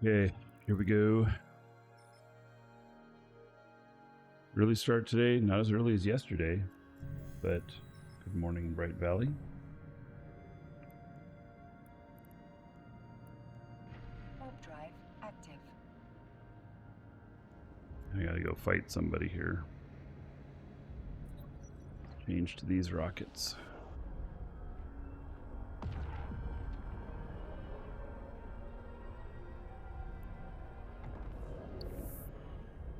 Okay, here we go. Early start today, not as early as yesterday, but good morning, Bright Valley. Warp drive active. I gotta go fight somebody here. Change to these rockets.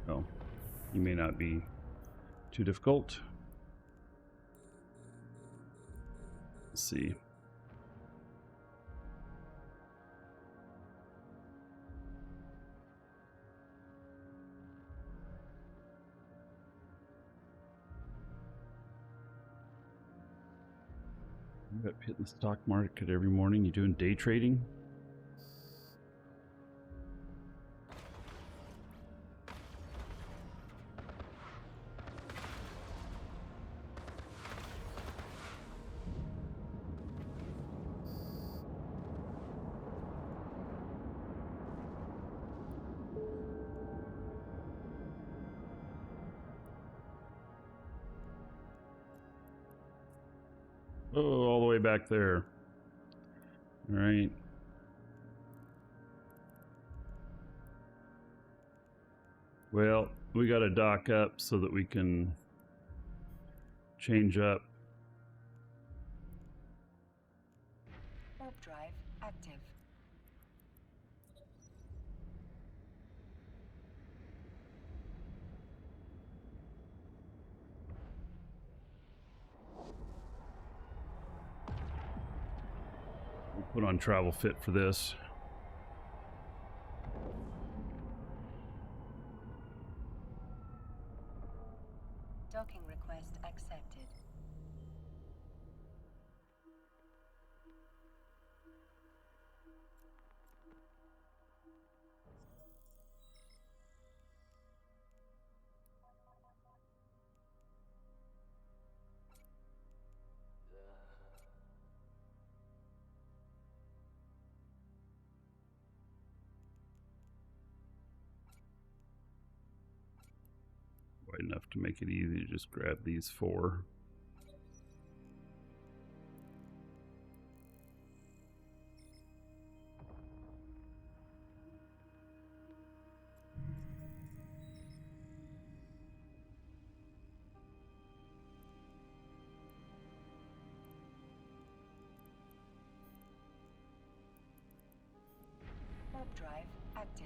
Oh, you may not be too difficult. Let's see. You got hitting the stock market every morning. You doing day trading? Oh, all the way back there. All right. Well, we got to dock up so that we can change up. Warp drive active. We'll put on travel fit for this. Docking request accepted. Wide enough to make it easy to just grab these four. Warp drive active.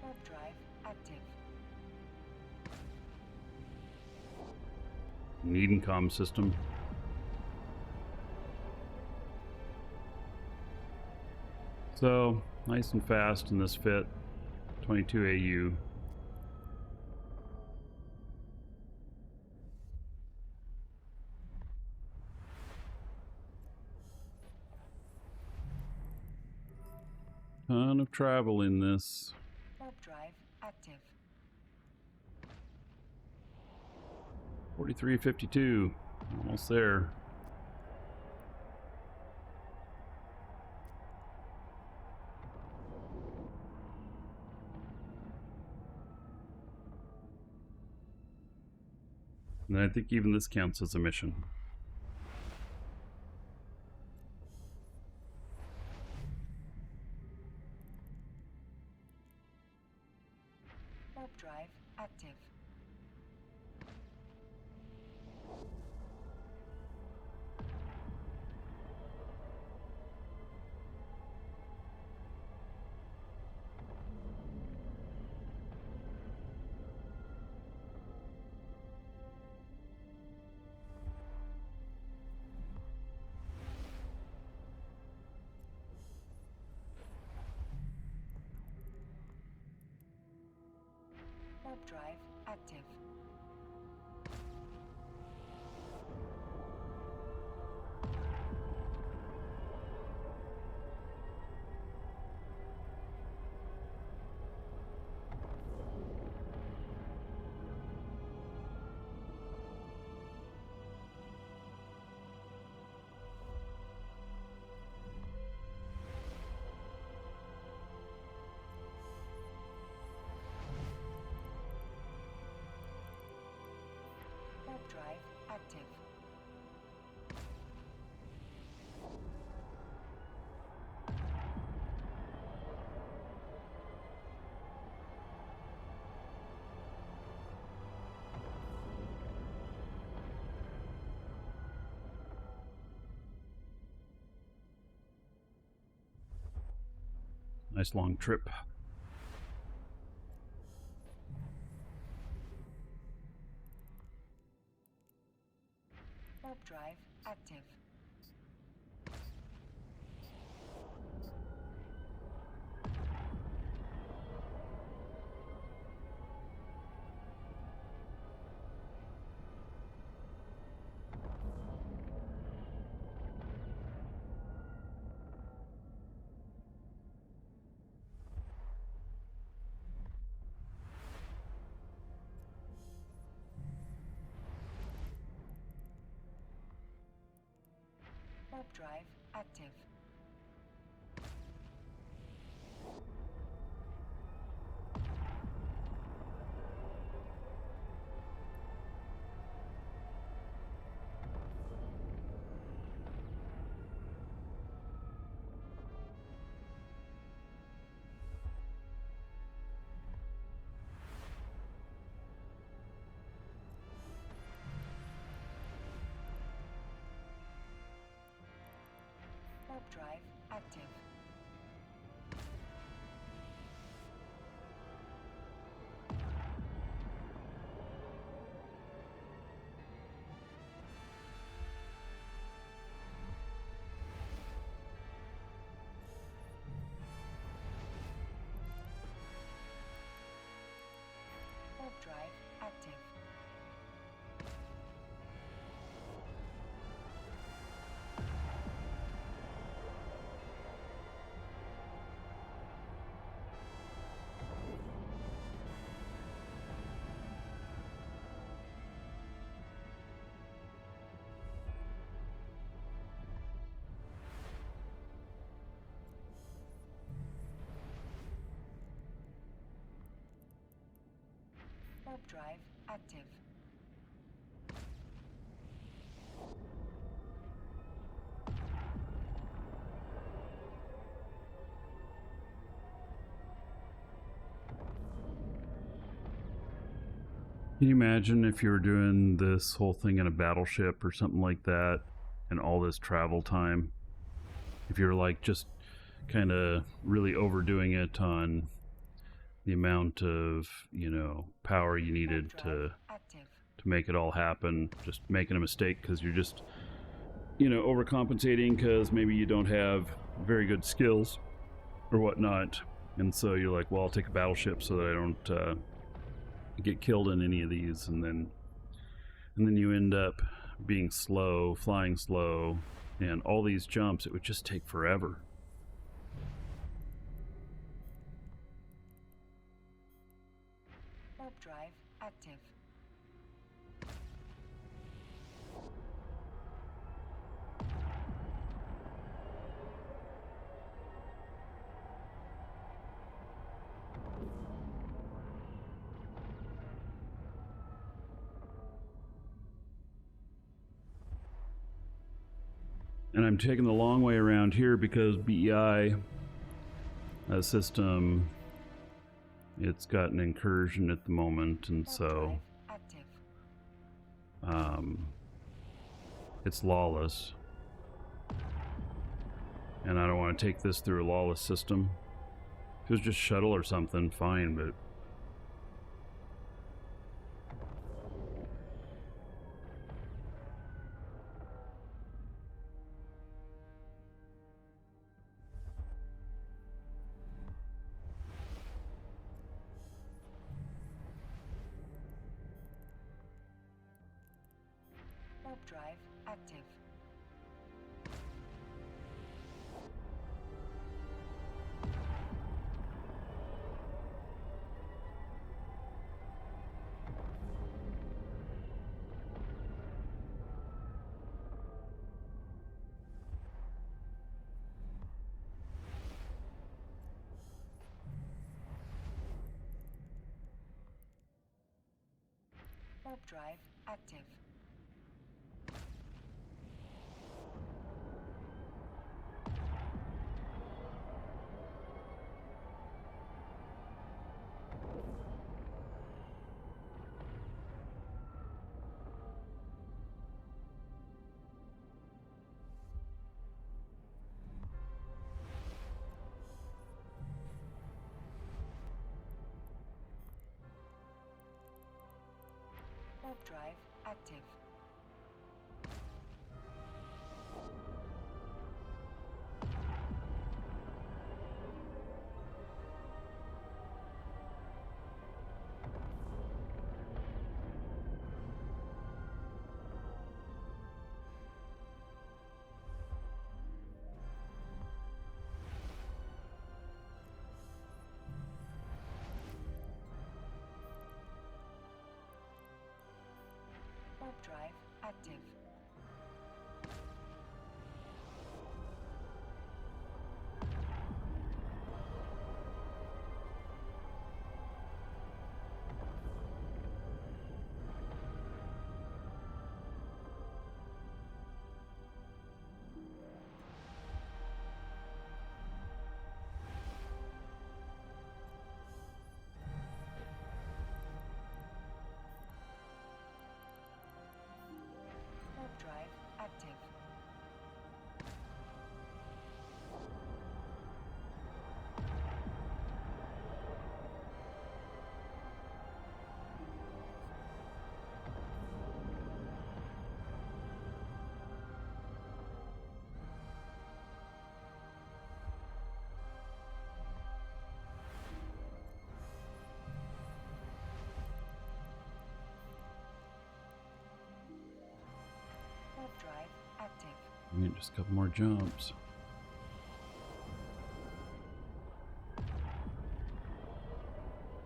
Warp drive active. Needing comm system. So nice and fast in this fit. 22 AU. Ton of travel in this. Warp drive active. 43.52. Almost there. And I think even this counts as a mission. Warp drive active. Warp drive active. Warp drive active. Nice long trip. Warp drive active. Warp drive active. Warp drive active. Warp drive active. Warp drive active. Can you imagine if you were doing this whole thing in a battleship or something like that, and all this travel time? If you're like just kind of really overdoing it on the amount of, power you needed to make it all happen, just making a mistake because you're just, overcompensating because maybe you don't have very good skills or whatnot, and so you're like, well, I'll take a battleship so that I don't get killed in any of these, and then you end up being slow, flying slow, and all these jumps, it would just take forever. Warp drive active. And I'm taking the long way around here because BEI system, it's got an incursion at the moment, and so it's lawless, and I don't want to take this through a lawless system. If it was just shuttle or something, fine, but drive active. Warp drive active. Warp drive active. Warp drive active. Warp drive active. Warp drive active. We need just a couple more jumps.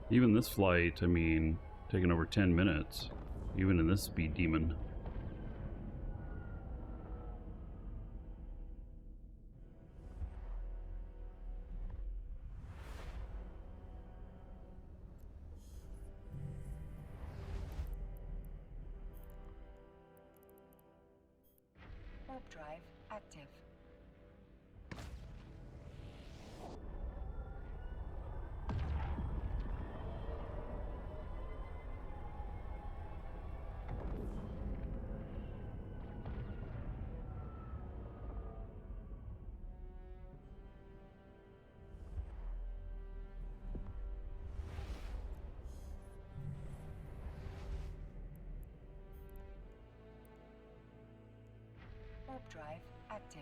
Even this flight, I mean, taking over 10 minutes, even in this speed demon. Warp drive active. Warp drive active.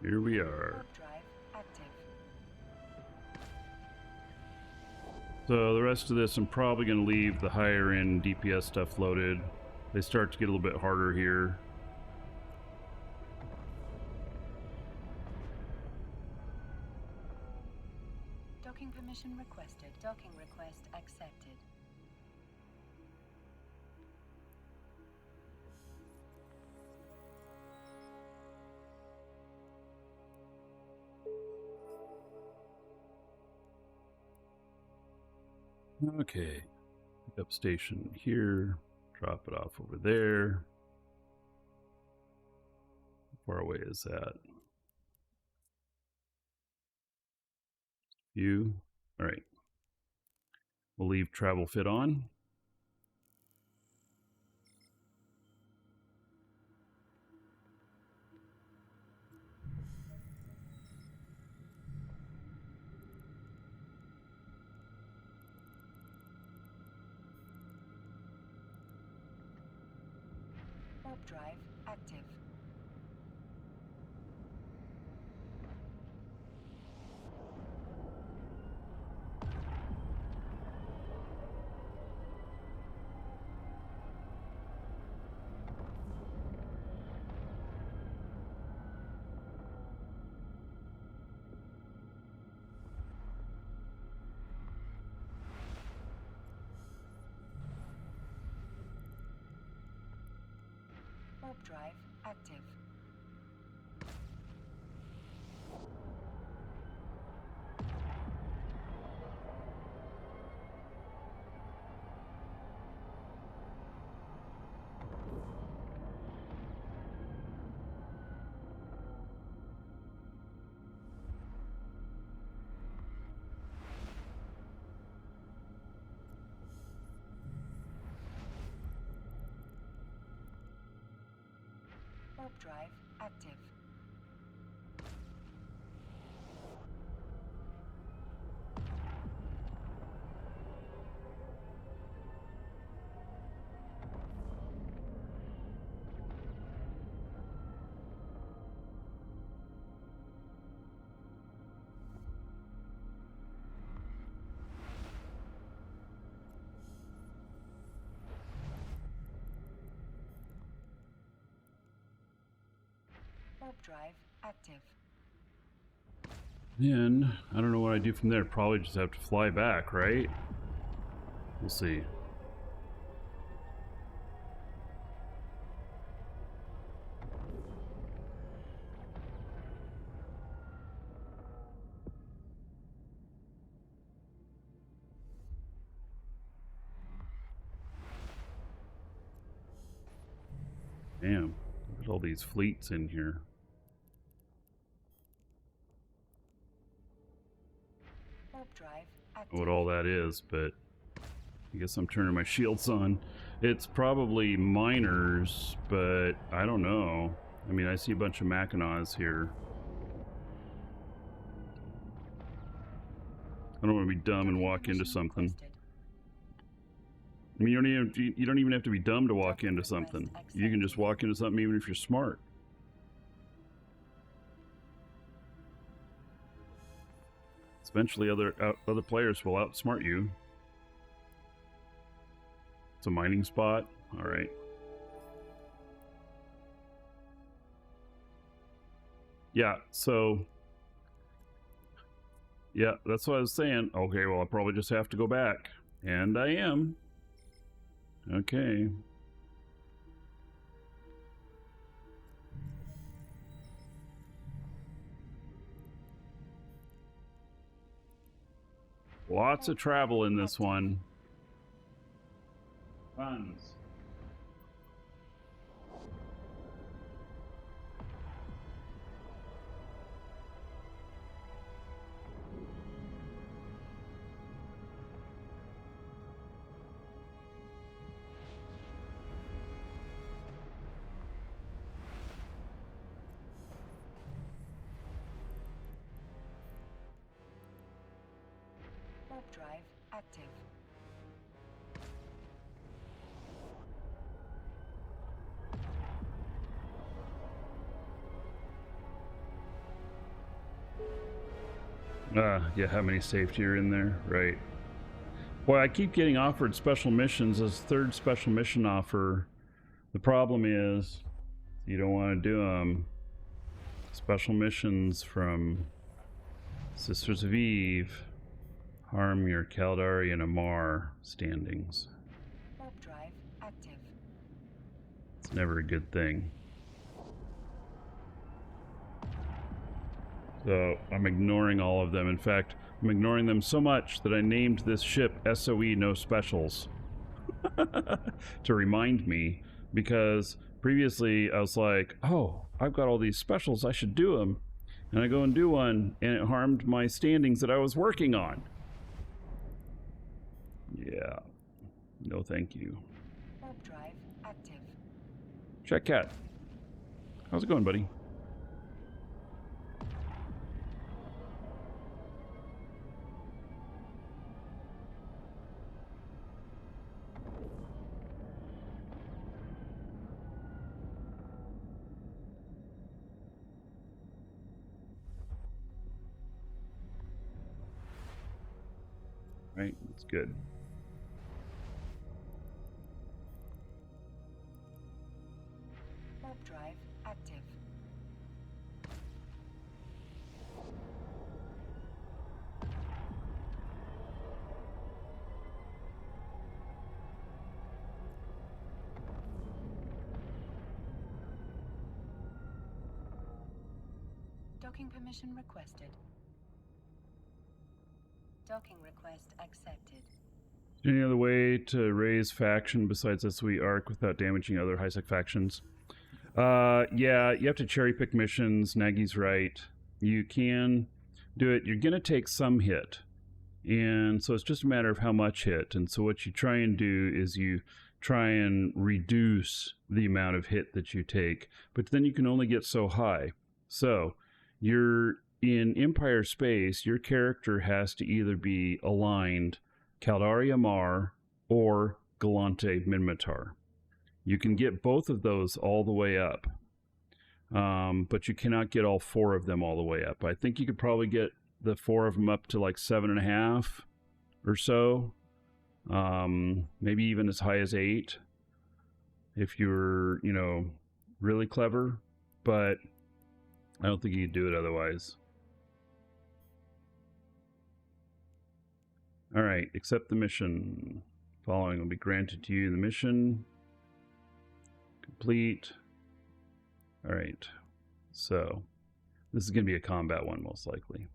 Here we are. Warp drive active. So the rest of this, I'm probably going to leave the higher end DPS stuff loaded. They start to get a little bit harder here. Docking permission requested. Docking request accepted. Okay, pick up station here, drop it off over there. How far away is that? Few. All right. We'll leave travel fit on. Warp drive active. Warp drive active. Warp drive active. Warp drive active. Then, I don't know what I do from there. Probably just have to fly back, right? We'll see. Damn, look at all these fleets in here. Warp drive I active. don't know what all that is, but I guess I'm turning my shields on. It's probably miners, but I don't know. I mean, I see a bunch of Mackinaws here. I don't want to be dumb and walk into something. I mean, you don't even have to be dumb to walk into something. You can just walk into something even if you're smart. Eventually, other players will outsmart you. It's a mining spot. All right. Yeah. So. Yeah, that's what I was saying. Okay, well, I'll probably just have to go back, and I am. Okay. Lots of travel in this one. Tons. Warp drive active. Yeah, how many safety are in there? Right. Boy, I keep getting offered special missions as third special mission offer. The problem is, you don't want to do them. Special missions from Sisters of Eve harm your Caldari and Amar standings. Warp drive active. It's never a good thing. So I'm ignoring all of them. In fact, I'm ignoring them so much that I named this ship SOE No Specials to remind me, because previously I was like, oh, I've got all these specials, I should do them. And I go and do one, and it harmed my standings that I was working on. Yeah. No thank you. Warp drive active. Check Cat. How's it going, buddy? right? That's good. Warp drive active. Docking permission requested. Docking request accepted. Any other way to raise faction besides SOE arc without damaging other high-sec factions? Yeah, you have to cherry pick missions. Nagy's right. You can do it. You're going to take some hit. And so it's just a matter of how much hit. And so what you try and do is you try and reduce the amount of hit that you take. But then you can only get so high. So you're in Empire space, your character has to either be aligned Caldari Amar or Galante Minmatar. You can get both of those all the way up, but you cannot get all four of them all the way up. I think you could probably get the four of them up to like 7.5 or so, maybe even as high as 8 if you're, you know, really clever, but I don't think you could do it otherwise. All right, accept the mission. Following will be granted to you. The mission complete. All right, so this is going to be a combat one most likely.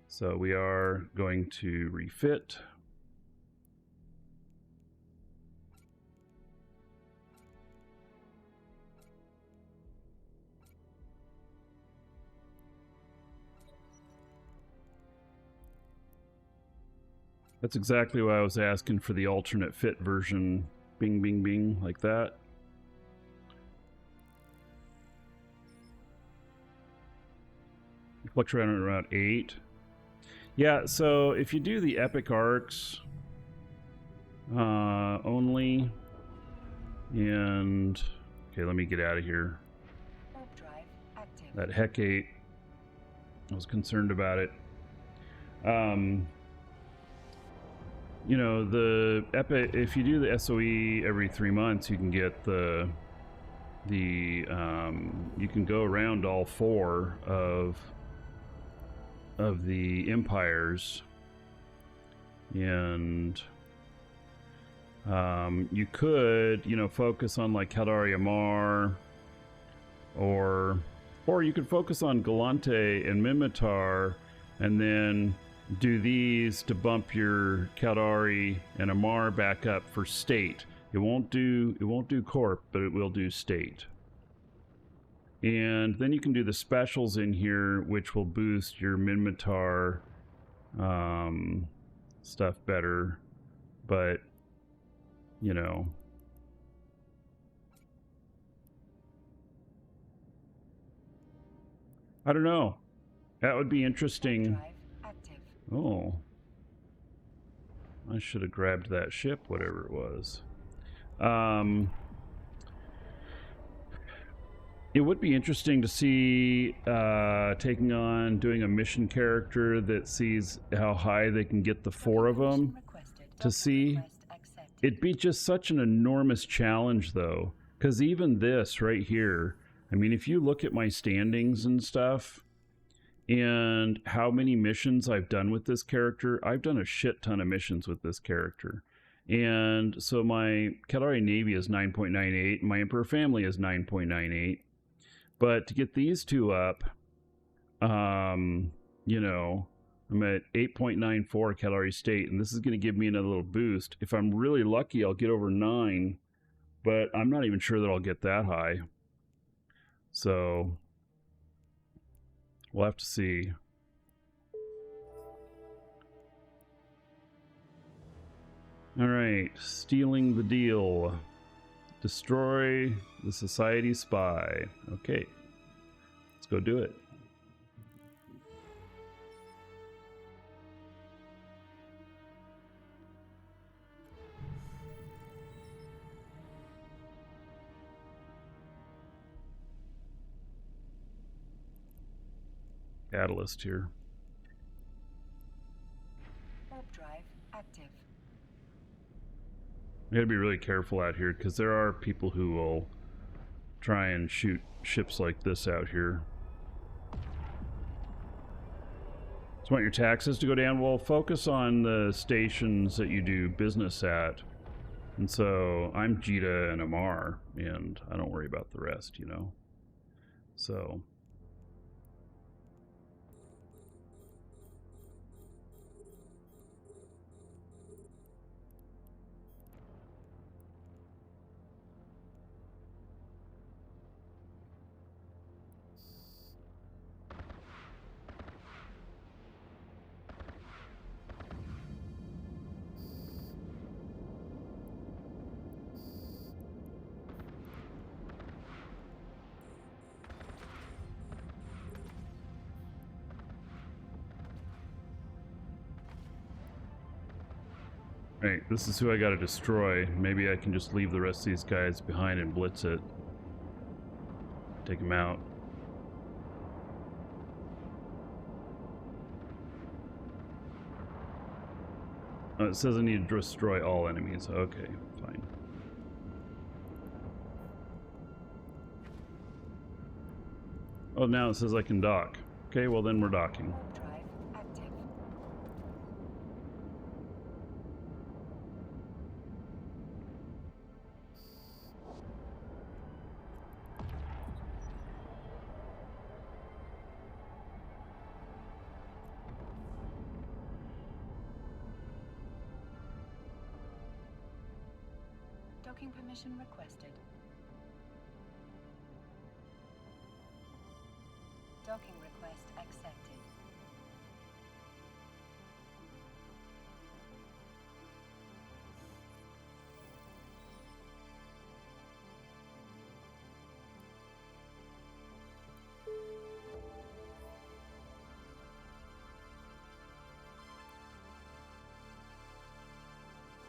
So we are going to refit. That's exactly why I was asking for the alternate fit version. Bing, bing, bing, like that. Fluctuate around 8. Yeah, so if you do the epic arcs only, and okay, let me get out of here. Warp drive active. That Hecate, I was concerned about it. You know, the epic, if you do the SOE every 3 months, you can get you can go around all 4 of the empires, and you could, you know, focus on like Caldari Amar, or you could focus on Galante and Minmatar, and then do these to bump your Caldari and Amar back up for state. It won't do corp, but it will do state. And then you can do the specials in here, which will boost your Minmatar stuff better. But, you know, I don't know. That would be interesting. Oh, I should have grabbed that ship, whatever it was. It would be interesting to see doing a mission character that sees how high they can get the 4 of them to see. It'd be just such an enormous challenge, though, because even this right here, I mean, if you look at my standings and stuff, and how many missions I've done with this character, I've done a shit ton of missions with this character. And so my Caldari Navy is 9.98, my Emperor family is 9.98. But to get these two up, you know, I'm at 8.94 Caldari State, and this is going to give me another little boost. If I'm really lucky, I'll get over 9, but I'm not even sure that I'll get that high. So we'll have to see. All right, stealing the deal. Destroy the society spy. Okay, let's go do it. Catalyst here. drive active. You gotta be really careful out here because there are people who will try and shoot ships like this out here. So want your taxes to go down? Well, focus on the stations that you do business at. And so I'm Jita and Amar, and I don't worry about the rest, you know. So right, this is who I gotta destroy. Maybe I can just leave the rest of these guys behind and blitz it. Take them out. Oh, it says I need to destroy all enemies. Okay, fine. Oh, now it says I can dock. Okay, well then we're docking. Drive active. Docking permission requested. Docking request accepted.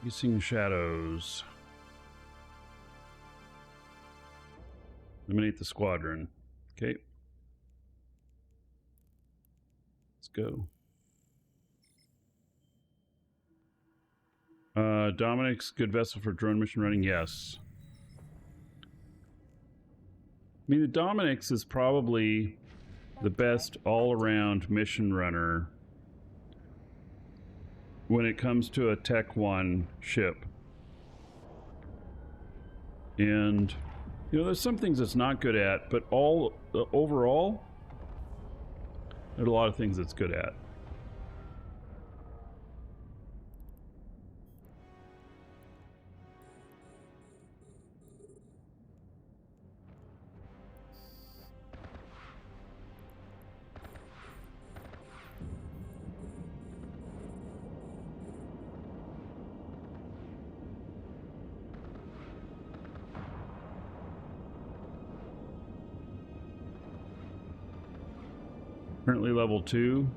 Using shadows. Eliminate the squadron. Okay. Let's go. Dominic's good vessel for drone mission running. Yes. I mean, the Dominic's is probably the best all-around mission runner when it comes to a Tech 1 ship. And, you know, there's some things it's not good at, but overall, there's a lot of things it's good at. Currently level 2.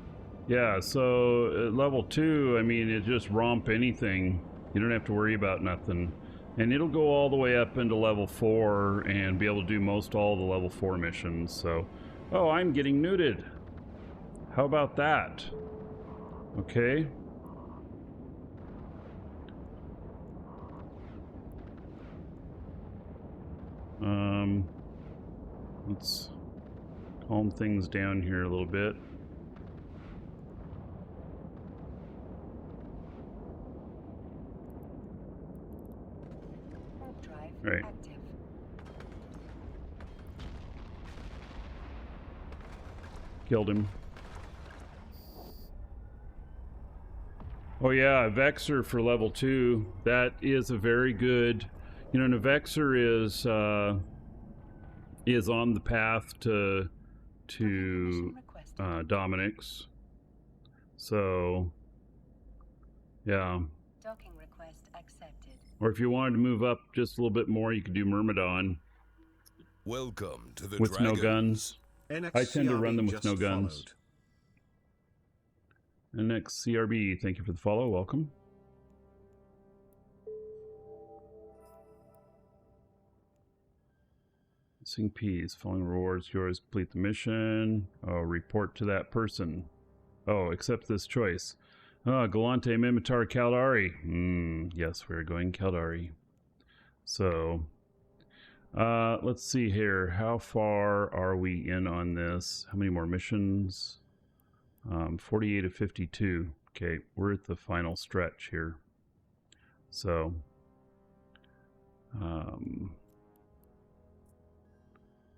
Yeah, so at level 2, I mean, it just romp anything. You don't have to worry about nothing. And it'll go all the way up into level 4 and be able to do most all the level 4 missions. So, oh, I'm getting neuted. How about that? Okay. Let's calm things down here a little bit. Drive Right. active. Killed him. Oh yeah, Vexer for level 2. That is a very good. You know, Vexer is on the path to Dominic's. So yeah. Docking request accepted. Or if you wanted to move up just a little bit more, you could do Myrmidon Welcome to the with no Dragons. guns. I tend to run them with no guns. And next, CRB, thank you for the follow. Welcome. Missing P's. Following rewards, yours. Complete the mission. Oh, report to that person. Oh, accept this choice. Galante Mimitar Caldari. Yes, we're going Caldari. So, let's see here. How far are we in on this? How many more missions? 48 of 52. Okay, we're at the final stretch here. So,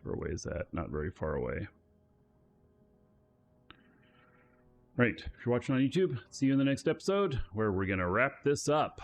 where away is that? Not very far away. Right, if you're watching on YouTube, see you in the next episode where we're going to wrap this up.